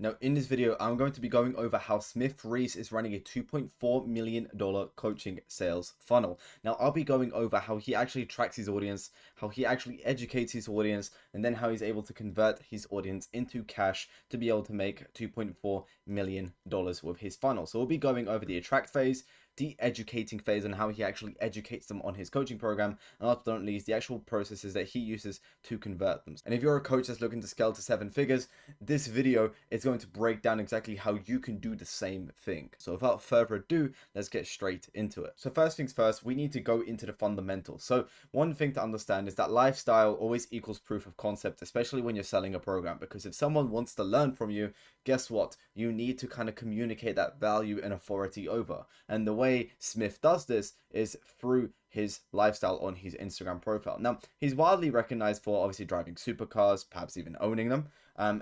Now, in this video, I'm going to be going over how Smith Rees is running a $2.4 million coaching sales funnel. Now, I'll be going over how he actually tracks his audience, how he actually educates his audience, and then how he's able to convert his audience into cash to be able to make $2.4 million with his funnel. So we'll be going over the attract phase, the educating phase, and how he actually educates them on his coaching program, and last but not least, the actual processes that he uses to convert them. And if you're a coach that's looking to scale to 7 figures, this video is going to break down exactly how you can do the same thing. So without further ado, let's get straight into it. So first things first, we need to go into the fundamentals. So one thing to understand is that lifestyle always equals proof of concept, especially when you're selling a program, because if someone wants to learn from you, guess what? You need to kind of communicate that value and authority over. And the way Smith does this is through his lifestyle on his Instagram profile. Now, he's widely recognized for obviously driving supercars, perhaps even owning them,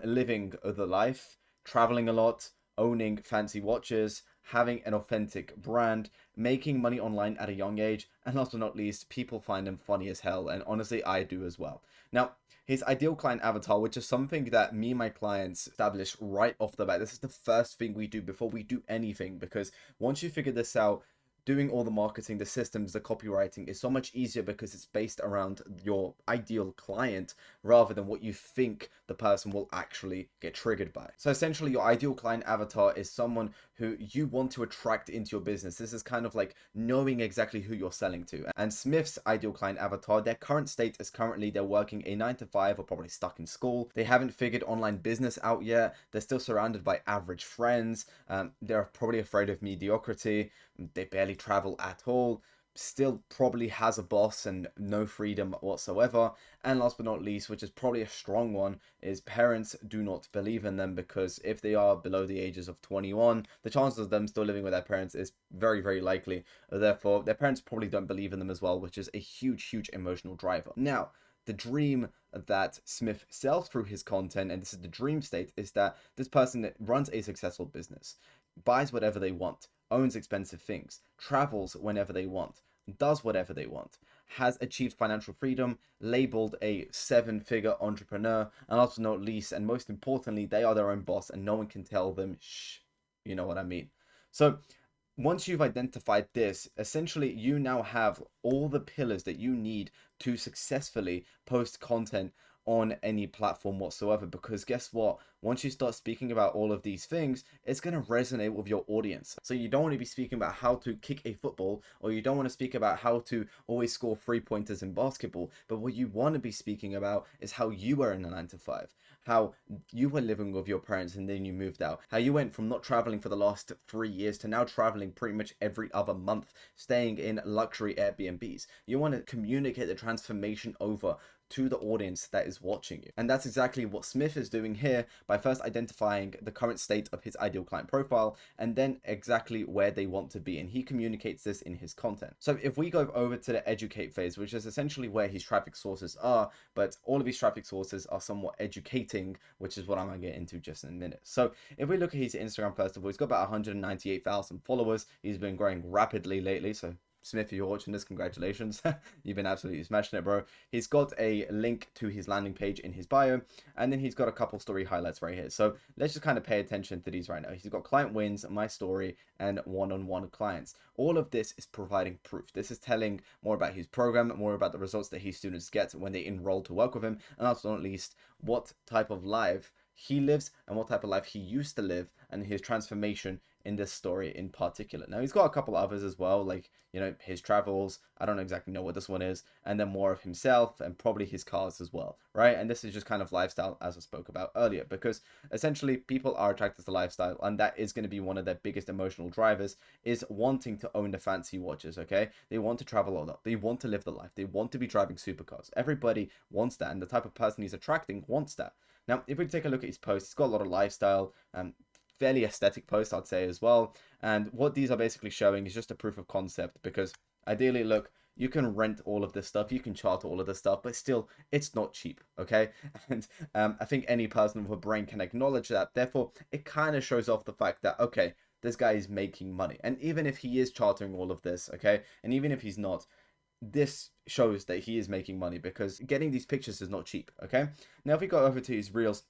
living the life, traveling a lot, owning fancy watches, having an authentic brand, making money online at a young age, and last but not least, people find him funny as hell, and honestly, I do as well. Now, his ideal client avatar, which is something that me and my clients establish right off the bat. This is the first thing we do before we do anything, because once you figure this out, doing all the marketing, the systems, the copywriting is so much easier because it's based around your ideal client rather than what you think the person will actually get triggered by. So essentially, your ideal client avatar is someone who you want to attract into your business. This is kind of like knowing exactly who you're selling to. And Smith's ideal client avatar, their current state is currently they're working a 9 to 5 or probably stuck in school. They haven't figured online business out yet. They're still surrounded by average friends. They're probably afraid of mediocrity. They barely travel at all, still probably has a boss and no freedom whatsoever. And last but not least, which is probably a strong one, is parents do not believe in them, because if they are below the ages of 21, the chances of them still living with their parents is very, very likely. Therefore, their parents probably don't believe in them as well, which is a huge, huge emotional driver. Now, the dream that Smith sells through his content, and this is the dream state, is that this person runs a successful business, buys whatever they want, owns expensive things, travels whenever they want, does whatever they want, has achieved financial freedom, labeled a 7-figure entrepreneur, and last but not least, and most importantly, they are their own boss and no one can tell them, shh, you know what I mean. So once you've identified this, essentially you now have all the pillars that you need to successfully post content on any platform whatsoever, because guess what, once you start speaking about all of these things, it's going to resonate with your audience. So you don't want to be speaking about how to kick a football, or you don't want to speak about how to always score 3-pointers in basketball, but what you want to be speaking about is how you were in a 9 to 5, how you were living with your parents and then you moved out, how you went from not traveling for the last 3 years to now traveling pretty much every other month, staying in luxury Airbnbs. You want to communicate the transformation over to the audience that is watching you. And that's exactly what Smith is doing here by first identifying the current state of his ideal client profile and then exactly where they want to be. And he communicates this in his content. So if we go over to the educate phase, which is essentially where his traffic sources are, but all of his traffic sources are somewhat educating, which is what I'm going to get into just in a minute. So if we look at his Instagram, first of all, he's got about 198,000 followers. He's been growing rapidly lately. So Smith, if you're watching this, congratulations. You've been absolutely smashing it, bro. He's got a link to his landing page in his bio, and then he's got a couple story highlights right here. So let's just kind of pay attention to these right now. He's got client wins, my story, and one-on-one clients. All of this is providing proof. This is telling more about his program, more about the results that his students get when they enroll to work with him, and also not least, what type of life he lives and what type of life he used to live and his transformation in this story in particular. Now he's got a couple others as well, like, you know, his travels, I don't exactly know what this one is, and then more of himself and probably his cars as well, right? And this is just kind of lifestyle, as I spoke about earlier, because essentially people are attracted to lifestyle, and that is going to be one of their biggest emotional drivers, is wanting to own the fancy watches. Okay, they want to travel a lot, they want to live the life, they want to be driving supercars. Everybody wants that, and the type of person he's attracting wants that. Now, if we take a look at his posts, he's got a lot of lifestyle, fairly aesthetic posts, I'd say, as well. And what these are basically showing is just a proof of concept, because ideally, look, you can rent all of this stuff, you can charter all of this stuff, but still, it's not cheap, okay? And I think any person with a brain can acknowledge that. Therefore, it kind of shows off the fact that, okay, this guy is making money. And even if he is chartering all of this, okay, and even if he's not, this shows that he is making money, because getting these pictures is not cheap. Okay, now if we go over to his reels,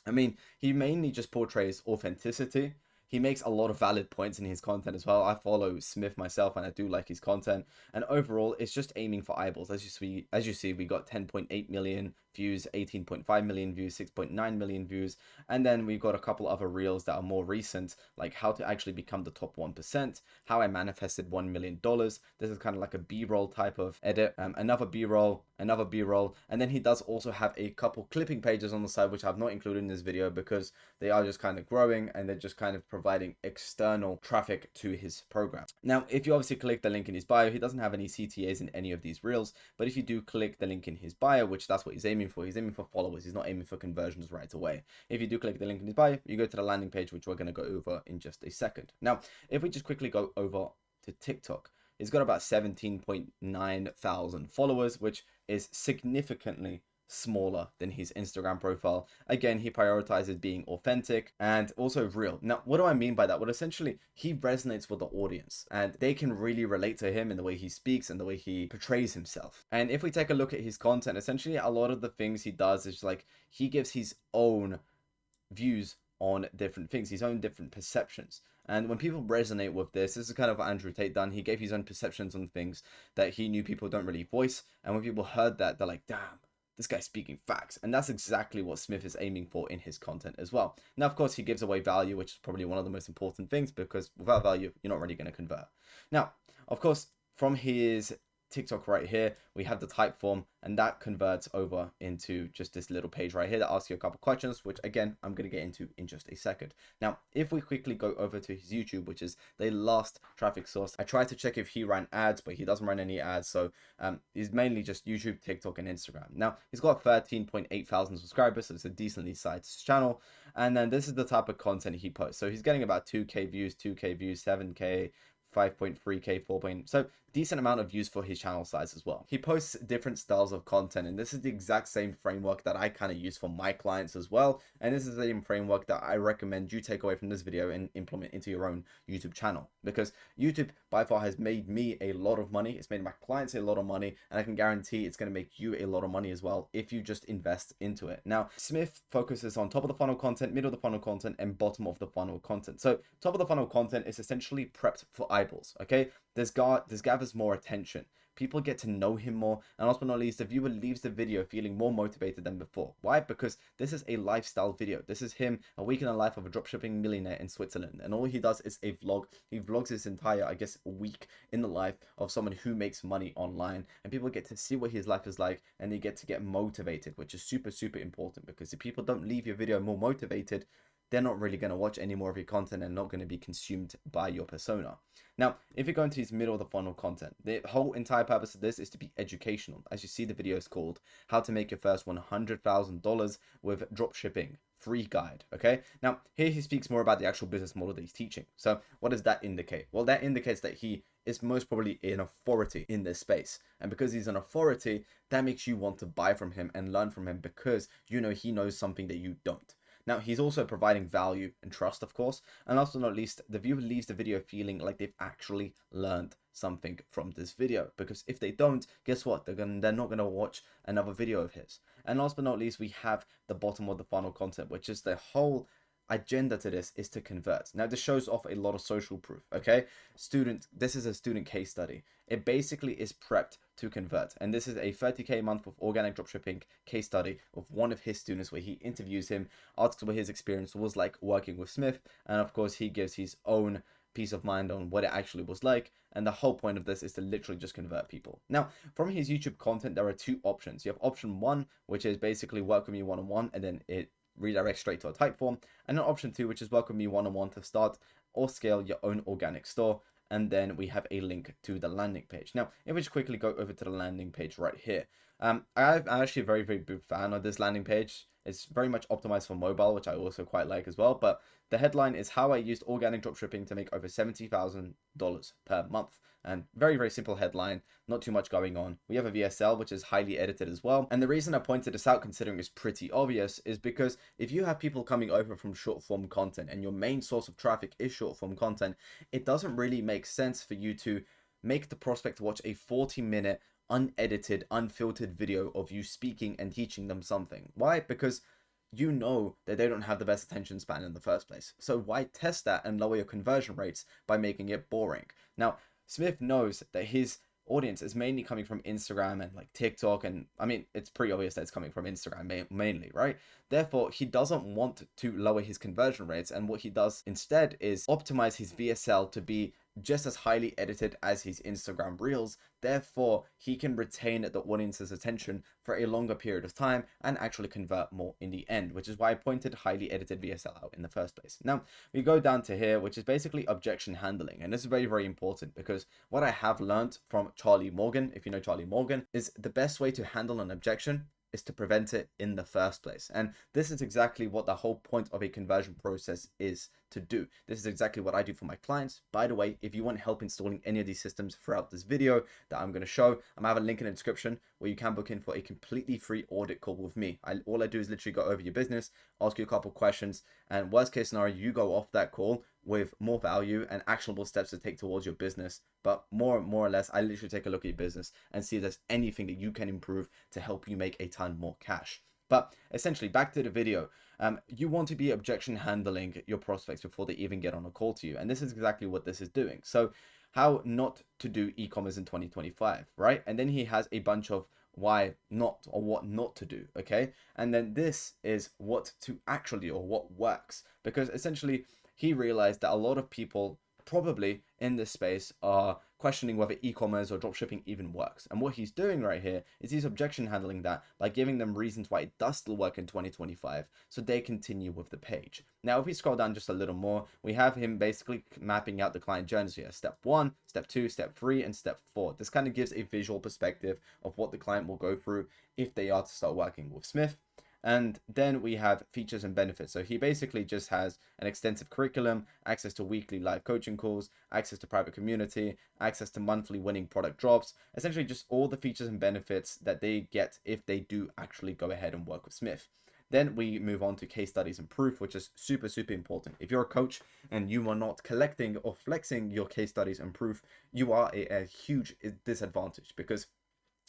I mean, he mainly just portrays authenticity. He makes a lot of valid points in his content as well. I follow Smith myself, and I do like his content. And overall, it's just aiming for eyeballs. As you see, we got 10.8 million views, 18.5 million views, 6.9 million views, and then we've got a couple other reels that are more recent, like how to actually become the top 1%, how I manifested $1 million. This is kind of like a B-roll type of edit. Another B-roll, and then he does also have a couple clipping pages on the side, which I've not included in this video because they are just kind of growing and they're just kind of providing external traffic to his program. Now, if you obviously click the link in his bio, he doesn't have any CTAs in any of these reels, but if you do click the link in his bio, which that's what he's aiming for followers, he's not aiming for conversions right away. If you do click the link in his bio, you go to the landing page, which we're going to go over in just a second. Now, if we just quickly go over to TikTok, he's got about 17.9 thousand followers, which is significantly smaller than his Instagram profile. Again, he prioritizes being authentic and also real. Now, what do I mean by that? Well, essentially, he resonates with the audience and they can really relate to him in the way he speaks and the way he portrays himself. And if we take a look at his content, essentially, a lot of the things he does is like he gives his own views on different things, his own different perceptions. And when people resonate with this is kind of what Andrew Tate done. He gave his own perceptions on things that he knew people don't really voice. And when people heard that, they're like, damn, this guy's speaking facts. And that's exactly what Smith is aiming for in his content as well. Now, of course, he gives away value, which is probably one of the most important things because without value, you're not really going to convert. Now, of course, from his TikTok right here, we have the type form, and that converts over into just this little page right here that asks you a couple questions, which again, I'm going to get into in just a second. Now, if we quickly go over to his YouTube, which is the last traffic source, I tried to check if he ran ads, but he doesn't run any ads. So he's mainly just YouTube, TikTok, and Instagram. Now, he's got 13.8 thousand subscribers, so it's a decently sized channel. And then this is the type of content he posts. So he's getting about 2K views, 7K, 5.3K, 4. So decent amount of views for his channel size as well. He posts different styles of content, and this is the exact same framework that I kind of use for my clients as well. And this is the same framework that I recommend you take away from this video and implement into your own YouTube channel, because YouTube by far has made me a lot of money. It's made my clients a lot of money, and I can guarantee it's going to make you a lot of money as well if you just invest into it. Now, Smith focuses on top of the funnel content, middle of the funnel content, and bottom of the funnel content. So top of the funnel content is essentially prepped for eyeballs, okay? This gathers more attention. People get to know him more, and last but not least, the viewer leaves the video feeling more motivated than before. Why? Because this is a lifestyle video. This is him, a week in the life of a dropshipping millionaire in Switzerland, and all he does is a vlog. He vlogs his entire, I guess, week in the life of someone who makes money online, and people get to see what his life is like, and they get motivated, which is super, super important, because if people don't leave your video more motivated, they're not really going to watch any more of your content and not going to be consumed by your persona. Now, if you go into his middle of the funnel content, the whole entire purpose of this is to be educational. As you see, the video is called How to Make Your First $100,000 with Dropshipping Free Guide. Okay, now here he speaks more about the actual business model that he's teaching. So what does that indicate? Well, that indicates that he is most probably an authority in this space, and because he's an authority, that makes you want to buy from him and learn from him, because you know he knows something that you don't. Now, he's also providing value and trust, of course, and last but not least, the viewer leaves the video feeling like they've actually learned something from this video, because if they don't, guess what? They're not gonna watch another video of his. And last but not least, we have the bottom of the funnel content, which is the whole agenda to this is to convert. Now, this shows off a lot of social proof, okay? This is a student case study. It basically is prepped to convert. And this is a 30K a month of organic dropshipping case study of one of his students, where he interviews him, asks what his experience was like working with Smith. And of course, he gives his own peace of mind on what it actually was like. And the whole point of this is to literally just convert people. Now, from his YouTube content, there are two options. You have option one, which is basically work with me one-on-one, and then it redirects straight to a type form. And then option two, which is work with me one-on-one to start or scale your own organic store. And then we have a link to the landing page. Now, if we just quickly go over to the landing page right here. I'm actually a very, very big fan of this landing page. It's very much optimized for mobile, which I also quite like as well. But the headline is how I used organic dropshipping to make over $70,000 per month. And very, very simple headline, not too much going on. We have a VSL, which is highly edited as well. And the reason I pointed this out, considering it's pretty obvious, is because if you have people coming over from short form content and your main source of traffic is short form content, it doesn't really make sense for you to make the prospect watch a 40-minute unedited, unfiltered video of you speaking and teaching them something. Why? Because you know that they don't have the best attention span in the first place. So why test that and lower your conversion rates by making it boring? Now, Smith knows that his audience is mainly coming from Instagram and like TikTok, and I mean, it's pretty obvious that it's coming from Instagram mainly, right? Therefore, he doesn't want to lower his conversion rates, and what he does instead is optimize his VSL to be just as highly edited as his Instagram Reels. Therefore, he can retain the audience's attention for a longer period of time and actually convert more in the end, which is why I pointed highly edited VSL out in the first place. Now, we go down to here, which is basically objection handling. And this is very, very important because what I have learned from Charlie Morgan, if you know Charlie Morgan, is the best way to handle an objection is to prevent it in the first place. And this is exactly what the whole point of a conversion process is to do. This is exactly what I do for my clients. By the way, if you want help installing any of these systems throughout this video that I'm going to show, I'm going to have a link in the description where you can book in for a completely free audit call with me. All I do is literally go over your business, ask you a couple questions, and worst case scenario, you go off that call with more value and actionable steps to take towards your business. But more or less, I literally take a look at your business and see if there's anything that you can improve to help you make a ton more cash. But essentially, back to the video, you want to be objection handling your prospects before they even get on a call to you. And this is exactly what this is doing. So how not to do e-commerce in 2025, right? And then he has a bunch of why not or what not to do, okay? And then this is what to actually or what works, because essentially he realized that a lot of people probably in this space are questioning whether e-commerce or dropshipping even works. And what he's doing right here is he's objection handling that by giving them reasons why it does still work in 2025 so they continue with the page. Now, if we scroll down just a little more, we have him basically mapping out the client journeys here. Step 1, step 2, step 3, and step 4. This kind of gives a visual perspective of what the client will go through if they are to start working with Smith. And then we have features and benefits. So he basically just has an extensive curriculum, access to weekly live coaching calls, access to private community, access to monthly winning product drops, essentially just all the features and benefits that they get if they do actually go ahead and work with Smith. Then we move on to case studies and proof, which is super, super important. If you're a coach and you are not collecting or flexing your case studies and proof, you are a huge disadvantage, because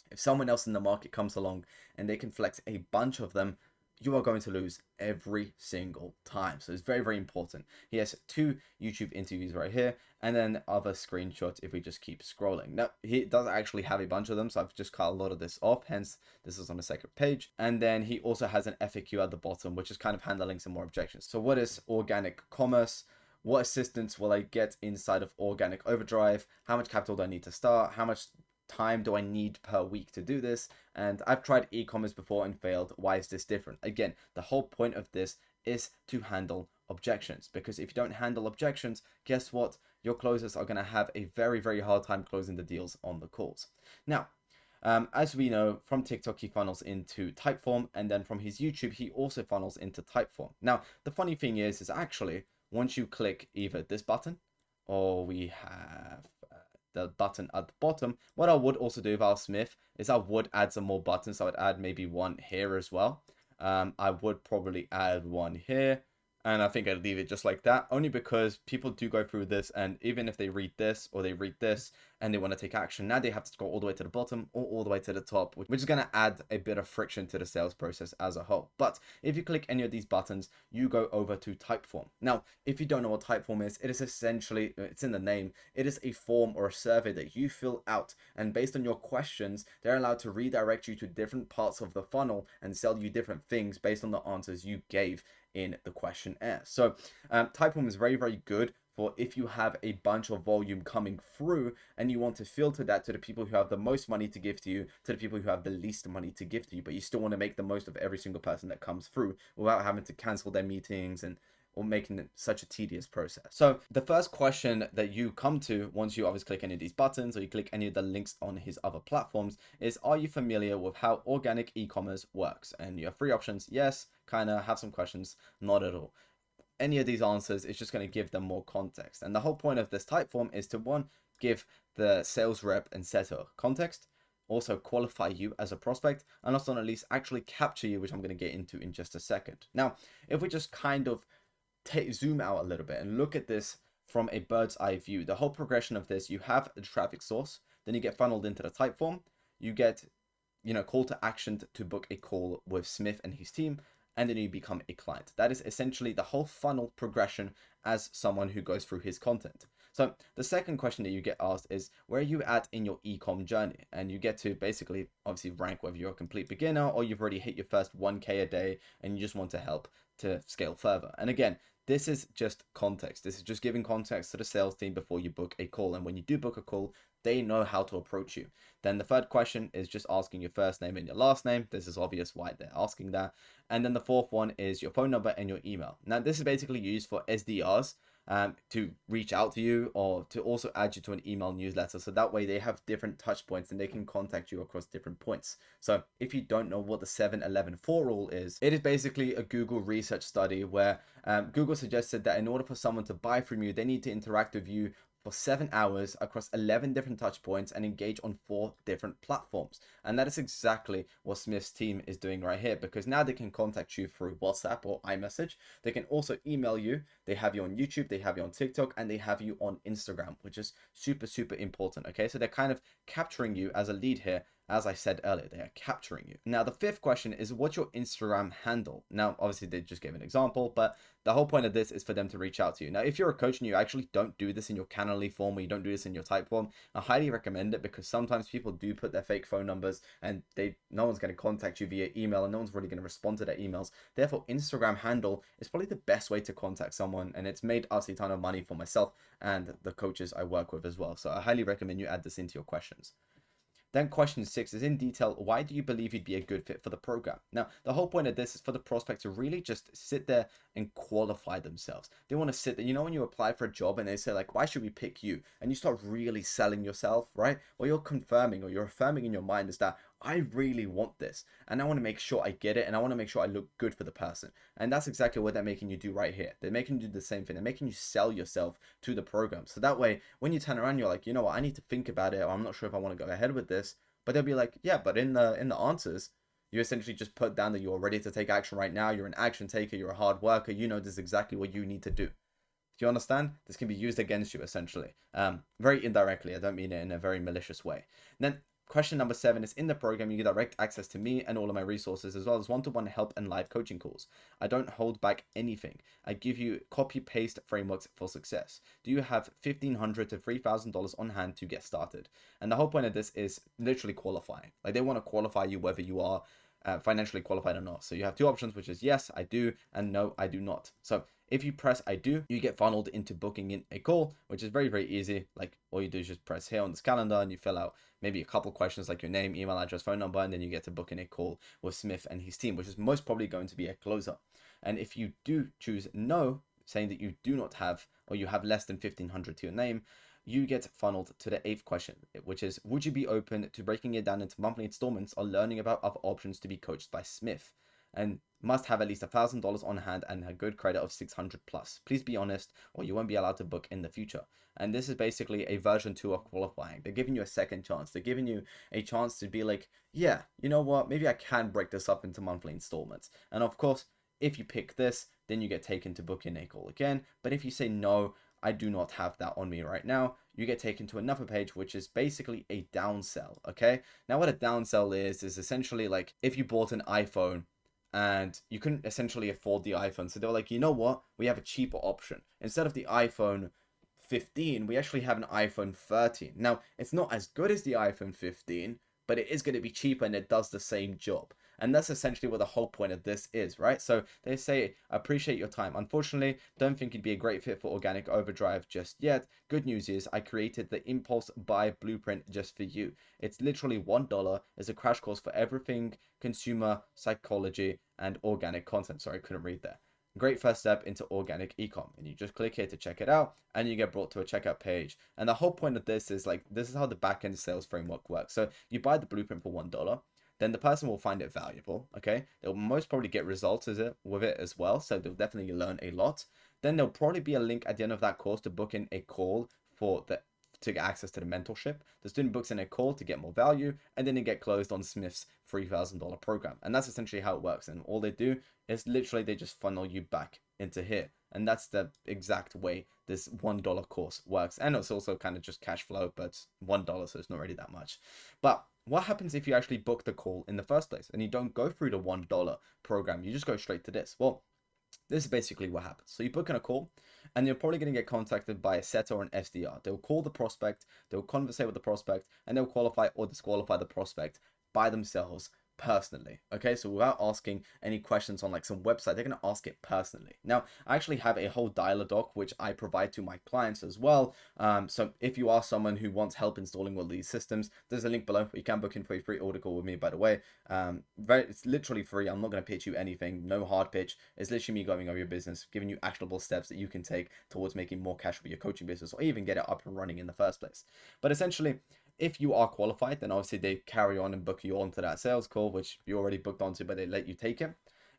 if someone else in the market comes along and they can flex a bunch of them, you are going to lose every single time. So it's very, very important. He has 2 YouTube interviews right here, and then other screenshots if we just keep scrolling. Now, he does actually have a bunch of them, so I've just cut a lot of this off, hence this is on the second page. And then he also has an FAQ at the bottom, which is kind of handling some more objections. So what is organic commerce? What assistance will I get inside of Organic Overdrive? How much capital do I need to start? How much time do I need per week to do this? And I've tried e-commerce before and failed. Why is this different? Again, the whole point of this is to handle objections, because if you don't handle objections, guess what? Your closers are going to have a very, very hard time closing the deals on the calls. Now, as we know, from TikTok, he funnels into Typeform, and then from his YouTube, he also funnels into Typeform. Now, the funny thing is actually, once you click either this button, or we have the button at the bottom, what I would also do if I was Smith is I would add some more buttons. So I would add maybe one here as well. I would probably add one here, and I think I'd leave it just like that, only because people do go through this, and even if they read this or they read this and they want to take action, now they have to go all the way to the bottom or all the way to the top, which is going to add a bit of friction to the sales process as a whole. But if you click any of these buttons, you go over to Typeform. Now, if you don't know what Typeform is, it is essentially, it's in the name, it is a form or a survey that you fill out, and based on your questions, they're allowed to redirect you to different parts of the funnel and sell you different things based on the answers you gave in the questionnaire. So Typeform is very, very good for if you have a bunch of volume coming through and you want to filter that to the people who have the most money to give to you, to the people who have the least money to give to you, but you still want to make the most of every single person that comes through without having to cancel their meetings or making it such a tedious process. So the first question that you come to once you obviously click any of these buttons or you click any of the links on his other platforms is, are you familiar with how organic e-commerce works? And you have 3 options: yes, kind of, have some questions, not at all. Any of these answers is just going to give them more context. And the whole point of this Typeform is to, 1, give the sales rep and setter context, also qualify you as a prospect, and last but not least, actually capture you, which I'm going to get into in just a second. Now, if we just kind of zoom out a little bit and look at this from a bird's eye view, the whole progression of this, you have a traffic source, then you get funneled into the Typeform, you get, call to action to book a call with Smith and his team, and then you become a client. That is essentially the whole funnel progression as someone who goes through his content. So the second question that you get asked is, where are you at in your ecom journey? And you get to basically obviously rank whether you're a complete beginner or you've already hit your first 1K a day and you just want to help to scale further. And again, this is just context. This is just giving context to the sales team before you book a call. And when you do book a call, they know how to approach you. Then the third question is just asking your first name and your last name. This is obvious why they're asking that. And then the fourth one is your phone number and your email. Now, this is basically used for SDRs to reach out to you or to also add you to an email newsletter. So that way they have different touch points and they can contact you across different points. So if you don't know what the 7-11-4 rule is, it is basically a Google research study where Google suggested that in order for someone to buy from you, they need to interact with you for 7 hours across 11 different touch points and engage on 4 different platforms. And that is exactly what Smith's team is doing right here, because now they can contact you through WhatsApp or iMessage. They can also email you. They have you on YouTube, they have you on TikTok, and they have you on Instagram, which is super, super important. Okay, so they're kind of capturing you as a lead here. As I said earlier, they are capturing you. Now, the fifth question is, what's your Instagram handle? Now, obviously, they just gave an example, but the whole point of this is for them to reach out to you. Now, if you're a coach and you actually don't do this in your Calendly form or you don't do this in your type form, I highly recommend it, because sometimes people do put their fake phone numbers and no one's going to contact you via email and no one's really going to respond to their emails. Therefore, Instagram handle is probably the best way to contact someone, and it's made us a ton of money for myself and the coaches I work with as well. So I highly recommend you add this into your questions. Then question 6 is, in detail, why do you believe you'd be a good fit for the program? Now, the whole point of this is for the prospect to really just sit there and qualify themselves. They want to sit there, when you apply for a job and they say like, why should we pick you? And you start really selling yourself, right? What you're confirming or you're affirming in your mind is that I really want this and I want to make sure I get it and I want to make sure I look good for the person. And that's exactly what they're making you do right here. They're making you do the same thing. They're making you sell yourself to the program. So that way, when you turn around, you're like, you know what, I need to think about it, or I'm not sure if I want to go ahead with this. But they'll be like, yeah, but in the answers, you essentially just put down that you're ready to take action right now. You're an action taker. You're a hard worker. You know this is exactly what you need to do. Do you understand? This can be used against you, essentially. Very indirectly. I don't mean it in a very malicious way. And then question number 7 is, in the program, you get direct access to me and all of my resources, as well as one-to-one help and live coaching calls. I don't hold back anything. I give you copy-paste frameworks for success. Do you have $1,500 to $3,000 on hand to get started? And the whole point of this is literally qualifying. Like, they want to qualify you whether you are financially qualified or not. So you have 2 options, which is yes, I do, and no, I do not. So if you press I do, you get funneled into booking in a call, which is very, very easy. Like, all you do is just press here on this calendar and you fill out maybe a couple questions like your name, email address, phone number, and then you get to book in a call with Smith and his team, which is most probably going to be a closer. And if you do choose no, saying that you do not have, or you have less than 1,500 to your name, you get funneled to the 8th question, which is, would you be open to breaking it down into monthly installments or learning about other options to be coached by Smith? And must have at least $1,000 on hand and a good credit of 600 plus. Please be honest, or you won't be allowed to book in the future. And this is basically a version 2 of qualifying. They're giving you a second chance. They're giving you a chance to be like, yeah, you know what? Maybe I can break this up into monthly installments. And of course, if you pick this, then you get taken to book in a call again. But if you say no, I do not have that on me right now, you get taken to another page, which is basically a downsell. Okay. Now what a downsell is essentially like if you bought an iPhone and you couldn't essentially afford the iPhone. So they were like, you know what? We have a cheaper option. Instead of the iPhone 15, we actually have an iPhone 13. Now, it's not as good as the iPhone 15, but it is going to be cheaper and it does the same job. And that's essentially what the whole point of this is, right? So they say, appreciate your time. Unfortunately, don't think you'd be a great fit for Organic Overdrive just yet. Good news is I created the Impulse Buy Blueprint just for you. It's literally $1. It's a crash course for everything consumer psychology and organic content. Sorry, I couldn't read that. Great first step into organic ecom. And you just click here to check it out and you get brought to a checkout page. And the whole point of this is like, this is how the backend sales framework works. So you buy the blueprint for $1. Then the person will find it valuable, okay? They'll most probably get results with it as well, so they'll definitely learn a lot. Then there'll probably be a link at the end of that course to book in a call to get access to the mentorship. The student books in a call to get more value, and then they get closed on Smith's $3,000 program. And that's essentially how it works. And all they do is literally they just funnel you back into here. And that's the exact way this $1 course works. And it's also kind of just cash flow, but $1, so it's not really that much. But what happens if you actually book the call in the first place and you don't go through the $1 program? You just go straight to this. Well, this is basically what happens. So you book in a call, and you're probably going to get contacted by a setter or an SDR. They'll call the prospect, they'll conversate with the prospect, and they'll qualify or disqualify the prospect by themselves personally. Okay, so without asking any questions on like some website, they're going to ask it personally. Now, I actually have a whole dialer doc which I provide to my clients as well. So if you are someone who wants help installing one of these systems, there's a link below. You can book in for a free order call with me, by the way. It's literally free. I'm not going to pitch you anything, no hard pitch. It's literally me going over your business, giving you actionable steps that you can take towards making more cash for your coaching business, or even get it up and running in the first place. But essentially, if you are qualified, then obviously they carry on and book you onto that sales call, which you already booked onto, but they let you take it.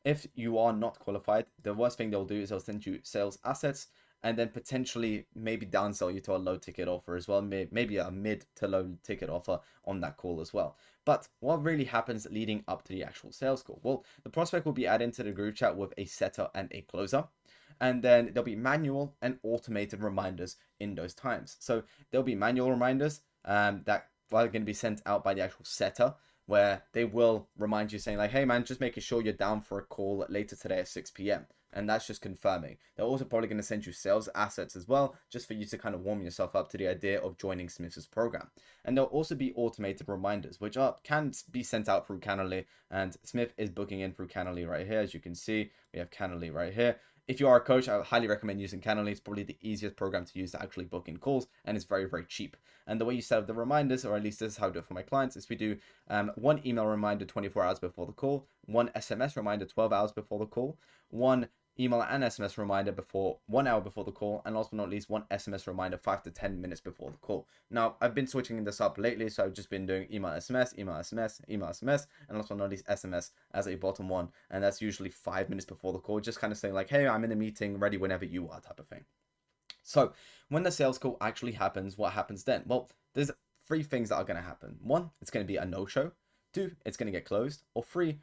If you are not qualified, the worst thing they'll do is they'll send you sales assets, and then potentially maybe downsell you to a low ticket offer as well, maybe a mid to low ticket offer on that call as well. But what really happens leading up to the actual sales call? Well, the prospect will be added into the group chat with a setter and a closer. And then there'll be manual and automated reminders in those times. So there'll be manual reminders that are going to be sent out by the actual setter, where they will remind you saying like, hey man, just making sure you're down for a call later today at 6 p.m. And that's just confirming. They're also probably going to send you sales assets as well, just for you to kind of warm yourself up to the idea of joining Smith's program. And there'll also be automated reminders, which can be sent out through Canally. And Smith is booking in through Canally right here. As you can see, we have Canally right here. If you are a coach, I would highly recommend using Canally. It's probably the easiest program to use to actually book in calls, and it's very, very cheap. And the way you set up the reminders, or at least this is how I do it for my clients, is we do one email reminder 24 hours before the call, one SMS reminder 12 hours before the call, one email and SMS reminder before 1 hour before the call, and last but not least, one SMS reminder 5 to 10 minutes before the call. Now, I've been switching this up lately, so I've just been doing email SMS, email SMS, email SMS, and last but not least, SMS as a bottom one, and that's usually 5 minutes before the call, just kind of saying like, hey, I'm in a meeting, ready whenever you are, type of thing. So when the sales call actually happens, what happens then? Well, there's 3 things that are going to happen. 1, it's going to be a no-show. 2, it's going to get closed. Or 3,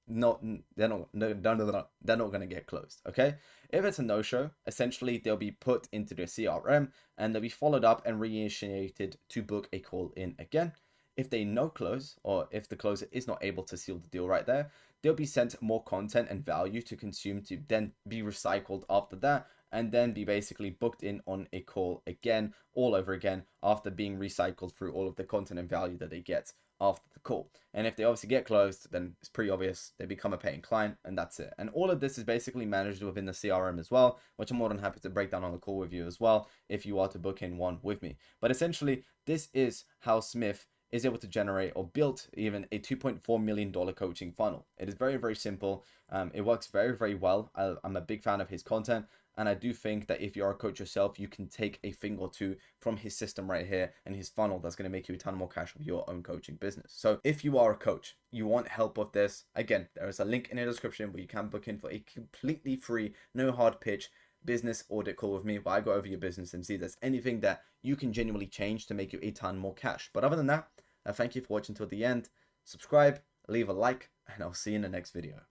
they're not going to get closed. Okay, if it's a no-show, essentially they'll be put into the CRM and they'll be followed up and reinitiated to book a call in again. If they no close, or if the closer is not able to seal the deal right there, they'll be sent more content and value to consume, to then be recycled after that, and then be basically booked in on a call again, all over again, after being recycled through all of the content and value that they get after the call. And if they obviously get closed, then it's pretty obvious they become a paying client, and that's it. And all of this is basically managed within the CRM as well, which I'm more than happy to break down on the call with you as well, if you are to book in one with me. But essentially, this is how Smith is able to generate or build even a $2.4 million coaching funnel. It is very, very simple. It works very, very well. I'm a big fan of his content. And I do think that if you're a coach yourself, you can take a thing or two from his system right here and his funnel that's going to make you a ton more cash with your own coaching business. So if you are a coach, you want help with this, again, there is a link in the description where you can book in for a completely free, no hard pitch business audit call with me, where I go over your business and see if there's anything that you can genuinely change to make you a ton more cash. But other than that, thank you for watching till the end. Subscribe, leave a like, and I'll see you in the next video.